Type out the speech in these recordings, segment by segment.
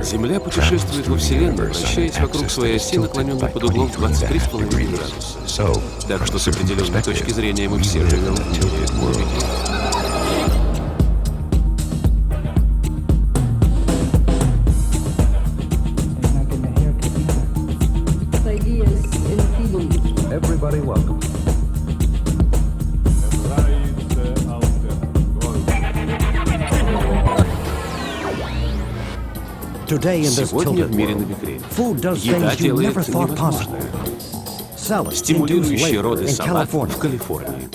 Земля путешествует во Вселенную, вращаясь вокруг своей оси, наклоненной под углом в 23,5 градуса. Так что с определенной точки зрения мы все живем в мире. Everybody welcome. Сегодня в мире на витрине. Еда делает невозможное. Стимулирующий роды салат в Калифорнии.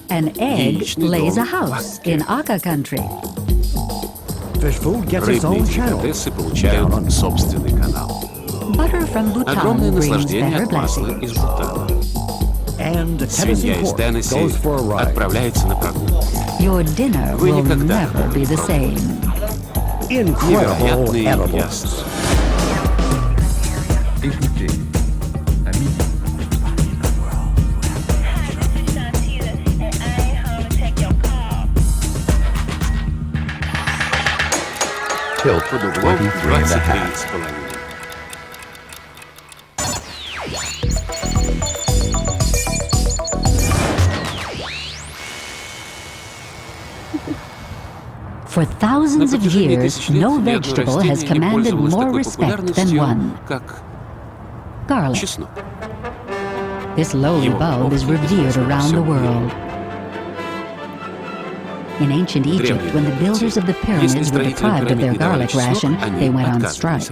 An egg lays a house in Aka country. Рыбные деликатесы получают собственный канал. Butter from Огромное Bhutan brings наслаждение better от масла blessings. из Бутана. Свинья из Теннесси отправляется на прогулку. Your dinner Вы will никогда never be the same. Невероятные яства. Écoutez, à midi. Под углом 23,5. For thousands of years, no vegetable has commanded more respect than one: как garlic. чеснок. This lowly bulb is revered around the world. In ancient Egypt, when the builders of the pyramids were deprived of their garlic ration, they went on strike.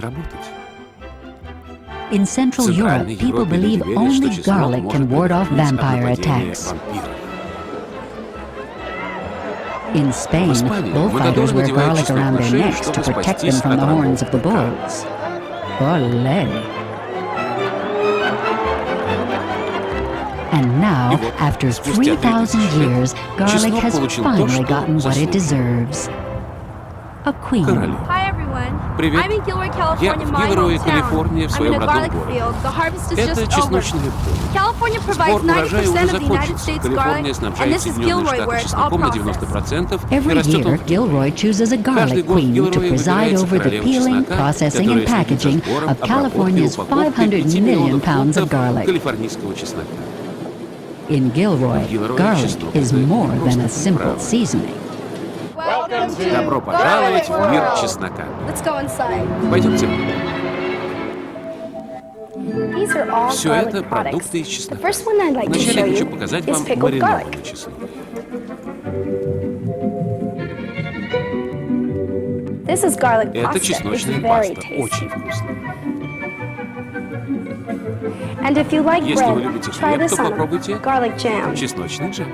In Central Europe, people believe only garlic can ward off vampire attacks. In Spain, bullfighters wear garlic around their necks to protect them from the horns of the bulls. Olé! And now, after 3,000 years, garlic has finally gotten what it deserves. A queen. Hi everyone. Привет. I'm in Gilroy, Я California, в my Гилрое, hometown. Калифорния, в I'm in своем a родном garlic городе. field. The harvest is Это just over. чесночное поле. California Сбор provides урожая 90% уже of the United закончился. States Калифорния garlic, and снабжает this is Соединенные Gilroy, Штаты where it's all чесноком на processed. 90%, и Every растет year, он. Gilroy chooses a Каждый garlic год в queen to Гилрое preside выбирается over the королева peeling, чеснока, processing, and которая следит за packaging сбором, of California's обработкой и упаковкой 500 5 million миллионов pounds of фунтов garlic. калифорнийского чеснока. In Gilroy, Гилрой garlic чеснок is — это more than a просто simple приправа. seasoning. Добро пожаловать в мир чеснока. Let's go inside. Пойдемте. These are all Все garlic это products. продукты из The чеснока. first one I'd like to show Вначале хочу you показать is вам pickled garlic. маринованный чеснок. This is garlic Это pasta. It's чесночная very паста. tasty. Очень вкусная. And if you like Если вы bread, любите try хлеб, this то on попробуйте garlic jam. чесночный джем.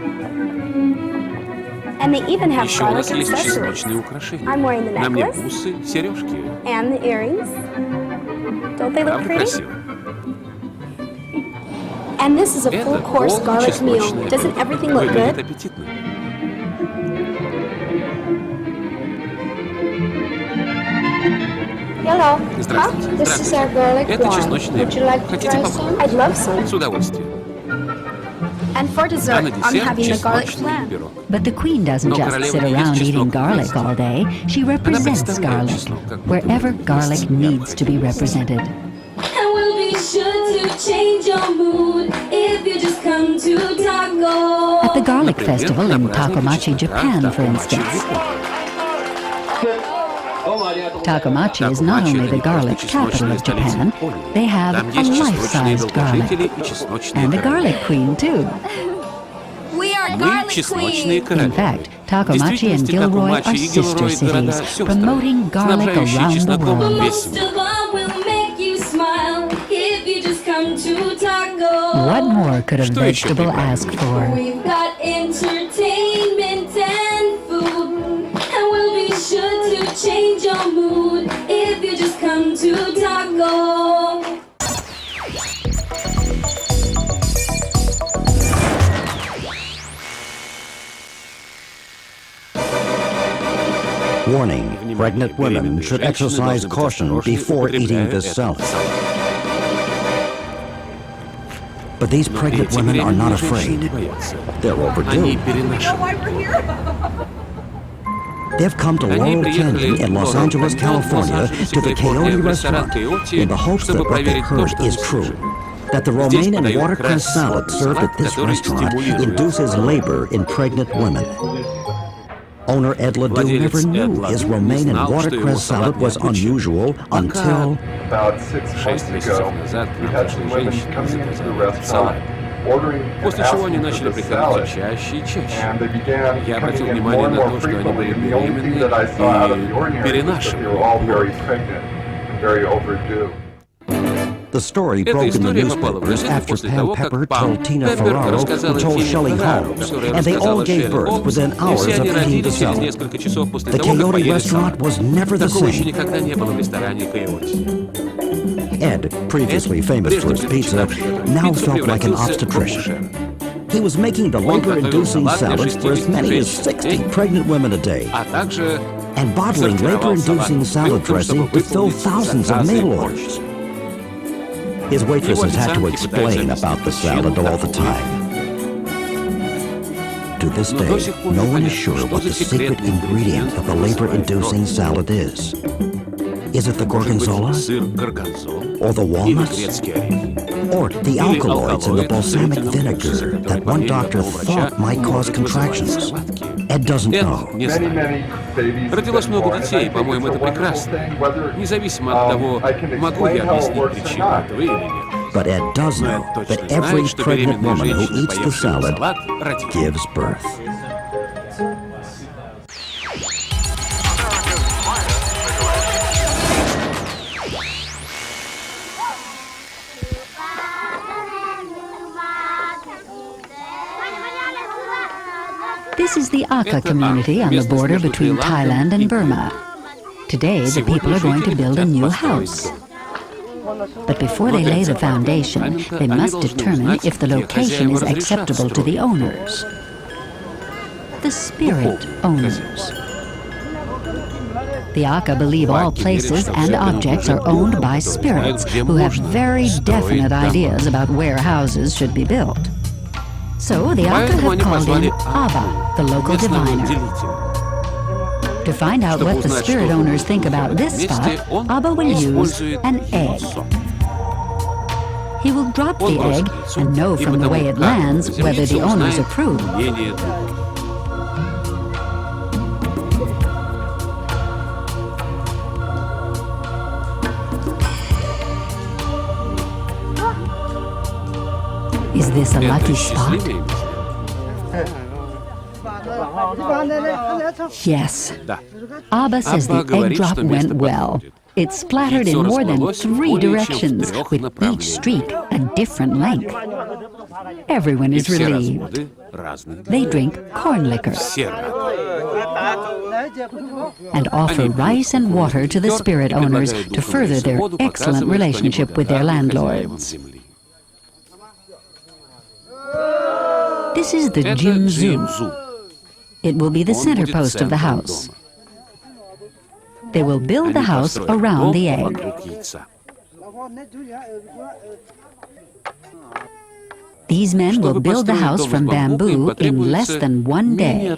And they even have Еще у garlic нас есть accessories. чесночные украшения. I'm wearing the На мне necklace бусы, сережки. and the earrings. Don't they look Правда pretty? красиво? And this is a Это full-course garlic meal. получесночное Doesn't блюдо. everything look Выглядит good? аппетитно. Hello. Здравствуйте. This is Здравствуйте. our garlic Это wine. чесночный Would you like to Хотите try попробовать? some? I'd love some. С удовольствием. And for А dessert, на I'm десерт having the garlic чесночный flan. пирог. But the queen doesn't Но just королева sit не ест around eating чеснок garlic вместе. all day. She represents представляет garlic чеснок, как будто wherever бы garlic есть needs to be represented. And we'll be sure to change your mood if you just come to Taco. At the garlic Например, festival на in празднике Takomachi, чеснока в Japan, for Такомачи, instance. Япония. Takomachi is not Такомачи only — это the не garlic просто capital чесночная of столица Japan, Японии. they have Там a есть чесночные life-sized долгожители garlic и чесночные and a короли. garlic queen too. We are Мы garlic чесночные queen. короли. In fact, В Takomachi and действительности, Gilroy Такомачи are и sister Гилрой — города cities, сестры, promoting garlic снабжающие around the чесноком world. весь Most мир. of all, we'll make you smile if you just come to Taco. What more could a Что еще vegetable прибавить? ask for? We've got entertainment and food, and we'll be sure to change your mood if you just come to Taco. Warning, pregnant women should exercise caution before eating this salad. But these pregnant women are not afraid. They're Они overdue. перенашивают. They've come to Laurel Canyon in Los Angeles, California, to the Coyote restaurant in the hopes that what they heard is true. That the romaine and watercress salad served at this restaurant induces labor in pregnant women. Owner Ed Ledoux never knew his romaine and watercress salad was unusual until... About 6 months ago, we had some women coming into the restaurant, ordering and После чего они asking начали for the приходить salad. все чаще и чаще. And they began Я обратил coming in внимание more and на more то, что они frequently. были And the only thing that I saw out of the ordinary was that they were all very pregnant and very overdue. The story Эта broke in the история попала в newspapers газету after после Pam того, Pepper как Пам told Tina Пеппер Ferraro, рассказала who told Тине Shelley Ферраро, Holmes, которая and they all рассказала gave Шелли birth Холмс, within и hours все of они eating the родились через salad. несколько часов после The того, как Coyote поели restaurant салат. was never the Такого еще same. никогда не было в ресторане Койоти. Ed, previously famous for his pizza, now felt like an obstetrician. He was making the labor-inducing salads for as many as 60 pregnant women a day, А также and bottling labor-inducing salad dressing to fill thousands of mail orders. His waitresses had to explain about the salad all the time. To this day, no one is sure what the secret ingredient of the labor-inducing salad is. Is it the gorgonzola? сыр горгонзол Or the или walnuts? грецкий орех. Or the alkaloids in the balsamic vinegar that one doctor thought might cause contractions? Ed doesn't know. Не Many, знаю. many babies have Родилось been много born, and I детей, think по-моему, it's a это wonderful прекрасно. thing, whether Независимо от того, I can могу explain я how it объяснить works or причину not. этого или нет. But Ed does Но know Эд that точно every знает, что pregnant беременная woman who женщина, eats the поевшая salad салат, родит. gives birth. This is the Aka community on the border between Thailand and Burma. Today, the people are going to build a new house. But before they lay the foundation, they must determine if the location is acceptable to the owners. The spirit owners. The Aka believe all places and objects are owned by spirits who have very definite ideas about where houses should be built. So the Aka have called in Abba, the local diviner. To find out what the spirit owners think about this spot, Abba will use an egg. He will drop the egg and know from the way it lands whether the owners approve. Is this a lucky spot? Yes. Abba says the egg drop went well. It splattered in more than 3 directions, with each streak a different length. Everyone is relieved. They drink corn liquor and offer rice and water to the spirit owners to further their excellent relationship with their landlords. This is the Jimzu. It will be the center post of the house. They will build the house around the egg. These men will build the house from bamboo in less than 1 day.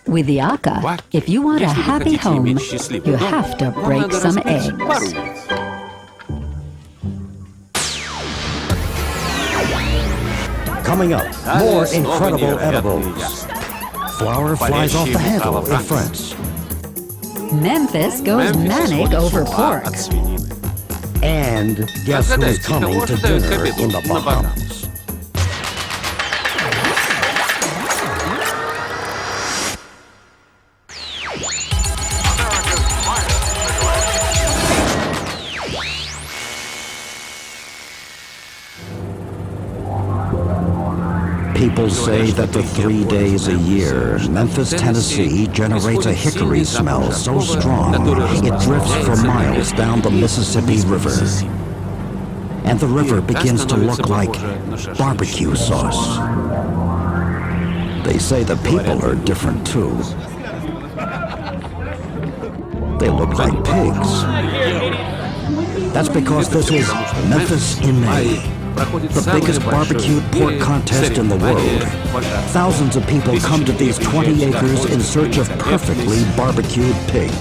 With the Aka, if you want a happy home, you have to break some eggs. Coming up, more incredible edibles. Flour flies off the handle in France. Memphis goes manic over pork. And guess who's coming to dinner in the Bahamas? people say that for 3 days a year, Memphis, Tennessee generates a hickory smell so strong it drifts for miles down the Mississippi River. And the river begins to look like barbecue sauce. They say the people are different too. They look like pigs. That's because this is Memphis in May, the biggest barbecued pork contest in the world. Thousands of people come to these 20 acres in search of perfectly barbecued pig.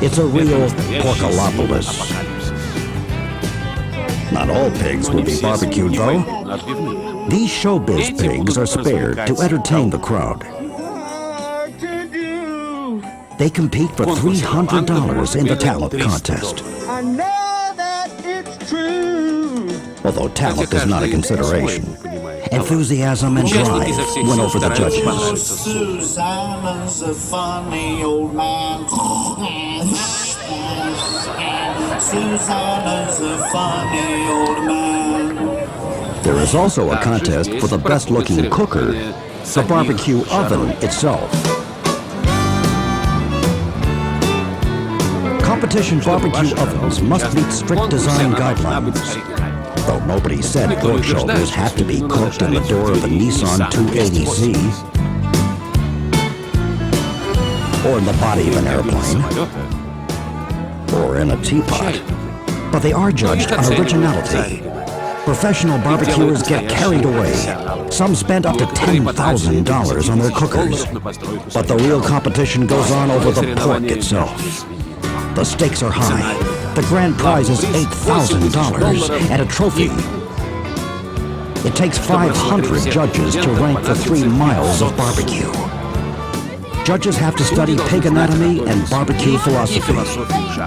It's a real porkalopolis. Not all pigs will be barbecued, though. These showbiz pigs are spared to entertain the crowd. They compete for $300 in the talent contest. I know that it's true. Although talent is not a consideration, enthusiasm and drive win over the judges. Susanna's a funny old man. Susanna's a funny old man. There is also a contest for the best-looking cooker, the barbecue oven itself. Competition barbecue ovens must meet strict design guidelines. Though nobody said pork shoulders have to be cooked in the door of a Nissan 280Z or in the body of an airplane or in a teapot. But they are judged on originality. Professional barbecuers get carried away. Some spend up to $10,000 on their cookers. But the real competition goes on over the pork itself. The stakes are high. The grand prize is $8,000 and a trophy. It takes 500 judges to rank the 3 miles of barbecue. Judges have to study pig anatomy and barbecue philosophy.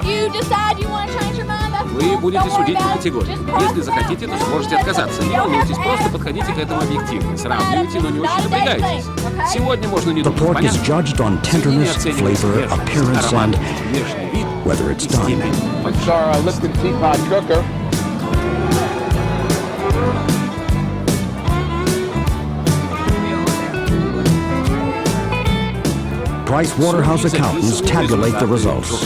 You decide you want to change your mind. Вы будете судить по категории. Если захотите, то сможете отказаться. Не волнуйтесь, просто подходите к этому объективно. Сравнивайте, но не очень напрягайтесь. Сегодня можно не The pork is judged on tenderness, flavor, appearance, and whether it's done. It's our Lipton teapot cooker. Price Waterhouse accountants tabulate the results.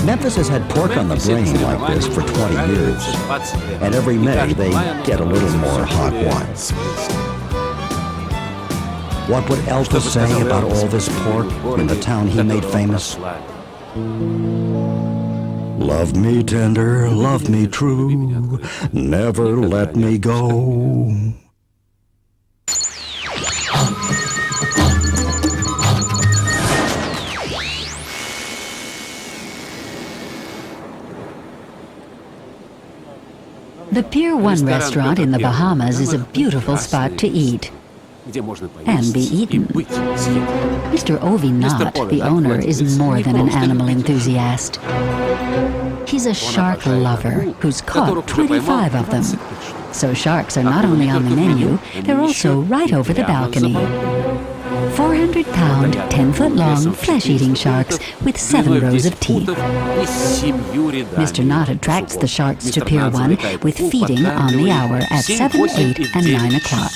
Memphis has had pork on the brain like this for 20 years. And every May, they get a little more hot wine. What would Elvis say about all this pork in the town he made famous? Love me tender, love me true, never let me go. The Pier 1 restaurant in the Bahamas is a beautiful spot to eat and be eaten. Mr. Ovi Knott, the owner, is more than an animal enthusiast. He's a shark lover who's caught 25 of them. So sharks are not only on the menu, they're also right over the balcony. 400-pound, 10-foot-long, flesh-eating sharks with 7 rows of teeth. Mr. Knott attracts the sharks to Pier 1 with feeding on the hour at 7, 8, and 9 o'clock.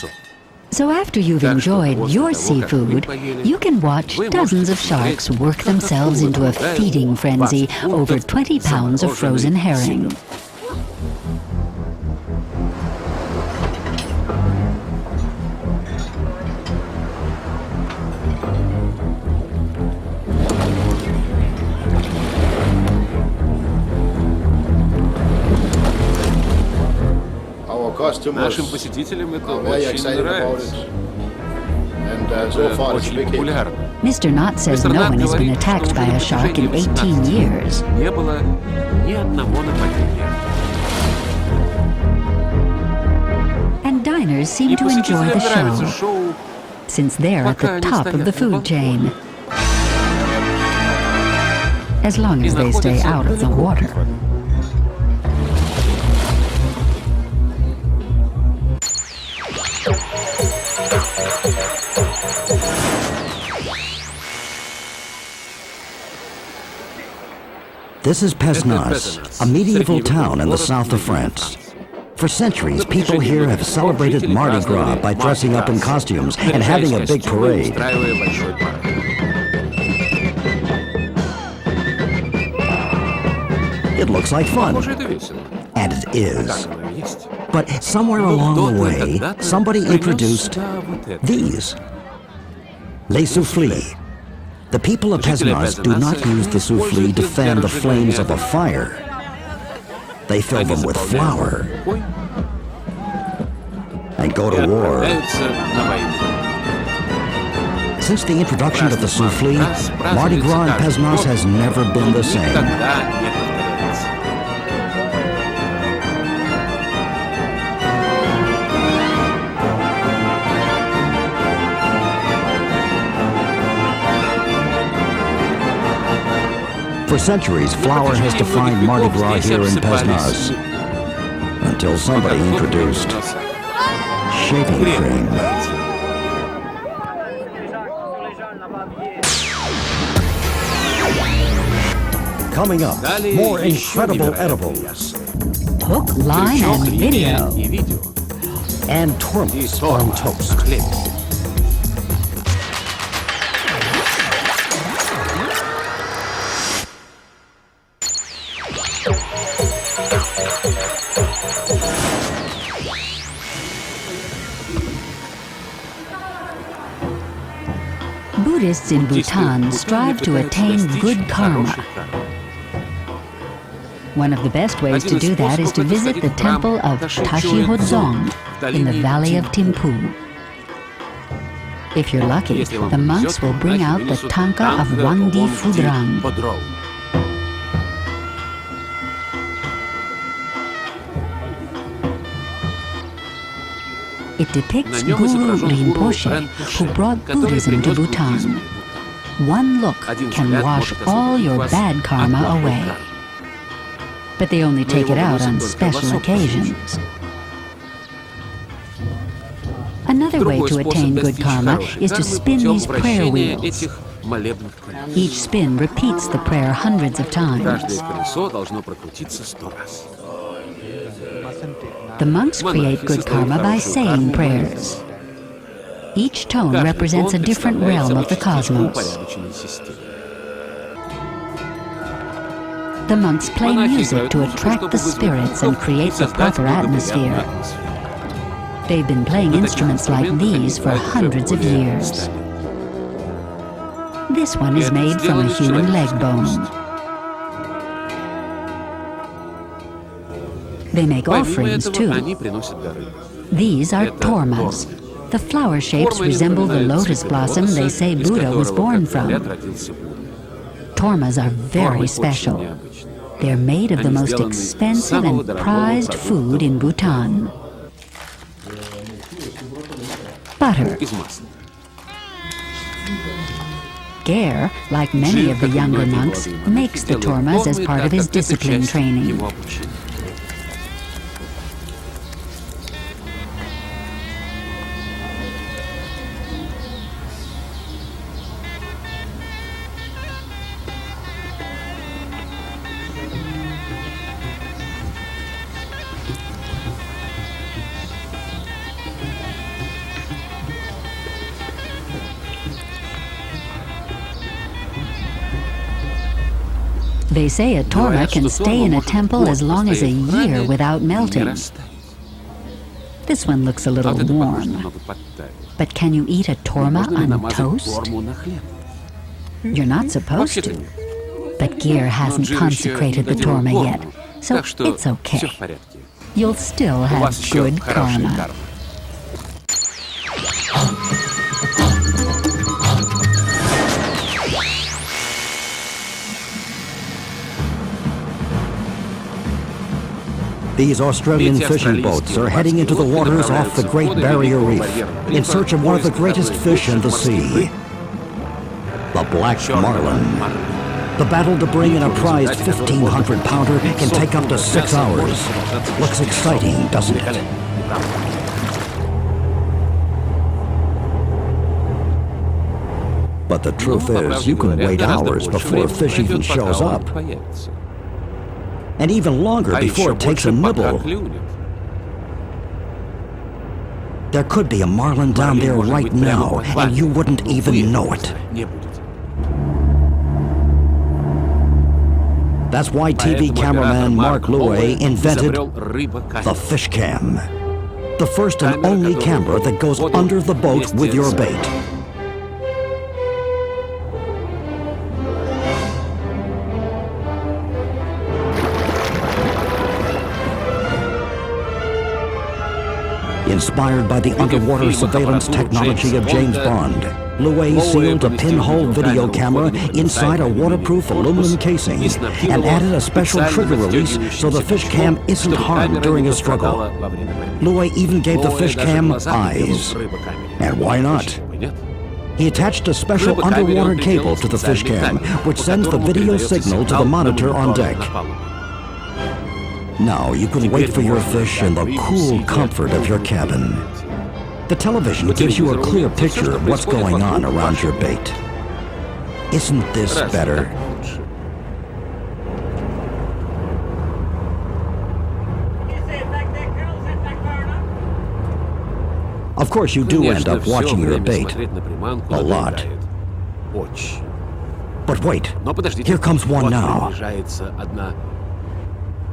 So after you've enjoyed your seafood, you can watch dozens of sharks work themselves into a feeding frenzy over 20 pounds of frozen herring. Нашим посетителям это очень нравится. Это очень популярно. Mr. Knott says no one has been attacked by a shark in 18 years. Не было ни одного нападения. And diners seem to enjoy the show, since they're at the top of the food chain. As long as they stay out of the water. This is Pesnas, a medieval town in the south of France. For centuries, people here have celebrated Mardi Gras by dressing up in costumes and having a big parade. It looks like fun, and it is. But somewhere along the way, somebody introduced these. Les soufflés. The people of Pesmars do not use the soufflé to fan the flames of a fire. They fill them with flour and go to war. Since the introduction of the soufflé, Mardi Gras in Pesmars has never been the same. For centuries, flour has defined Mardi Gras here in Pesmars, until somebody introduced shaving cream. Coming up, more incredible edibles. Hook, line, and video. And tormas on toast. Buddhists in Bhutan strive to attain good karma. One of the best ways to do that is to visit the temple of Tashi Hodzong in the valley of Thimphu. If you're lucky, the monks will bring out the tanka of Wangdi Phudrang. It depicts Guru Rinpoche, who brought Buddhism to Bhutan. One look can wash all your bad karma away. But they only take it out on special occasions. Another way to attain good karma is to spin these prayer wheels. Each spin repeats the prayer hundreds of times. The monks create good karma by saying prayers. Each tone represents a different realm of the cosmos. The monks play music to attract the spirits and create the proper atmosphere. They've been playing instruments like these for hundreds of years. This one is made from a human leg bone. They make offerings too. These are tormas. The flower shapes resemble the lotus blossom they say Buddha was born from. Tormas are very special. They're made of the most expensive and prized food in Bhutan. Butter. Gare, like many of the younger monks, makes the tormas as part of his discipline training. They say a torma can stay in a temple as long as a year without melting. This one looks a little warm. But can you eat a torma on toast? You're not supposed to. But Gare hasn't consecrated the torma yet, so it's okay. You'll still have good karma. These Australian fishing boats are heading into the waters off the Great Barrier Reef in search of one of the greatest fish in the sea, the black marlin. The battle to bring in a prized 1,500-pounder can take up to 6 hours. Looks exciting, doesn't it? But the truth is, you can wait hours before a fish even shows up. And even longer before it takes a nibble. There could be a marlin down there right now, and you wouldn't even know it. That's why TV cameraman Mark Louie invented the fish cam. The first and only camera that goes under the boat with your bait. Inspired by the underwater surveillance technology of James Bond, Louie sealed a pinhole video camera inside a waterproof aluminum casing and added a special trigger release so the fish cam isn't harmed during a struggle. Louie even gave the fish cam eyes. And why not? He attached a special underwater cable to the fish cam, which sends the video signal to the monitor on deck. Now you can wait for your fish in the cool comfort of your cabin. The television gives you a clear picture of what's going on around your bait. Isn't this better? Of course, you do end up watching your bait. A lot. But wait, here comes one now.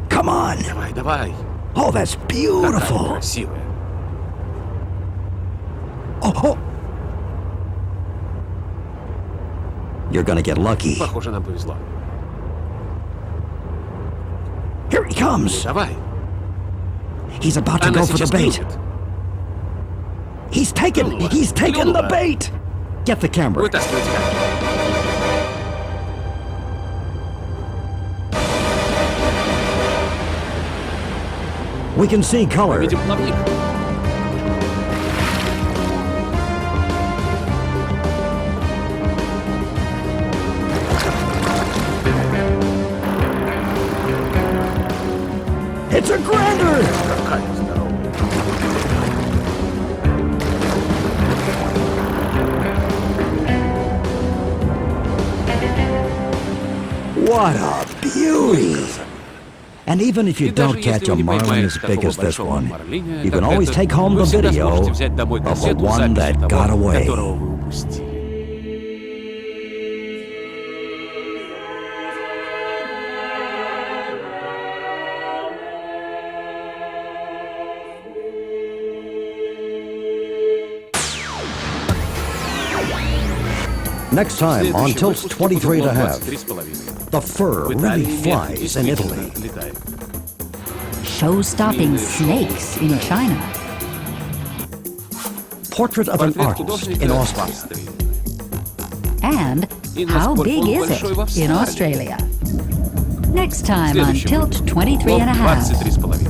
Come on! Oh, that's beautiful! Oh! You're gonna get lucky. Here he comes! He's about to go for the bait. He's taken the bait! Get the camera. We can see color. It's a grander! What a beauty! And even if you don't catch a marlin as big as this one, you can always take home the video of the one that got away. Next time on Tilt's 23 and a half, the fur really flies in Italy. Show-stopping snakes in China. Portrait of an artist in Austria. And how big is it in Australia? Next time on Tilt 23 and a half.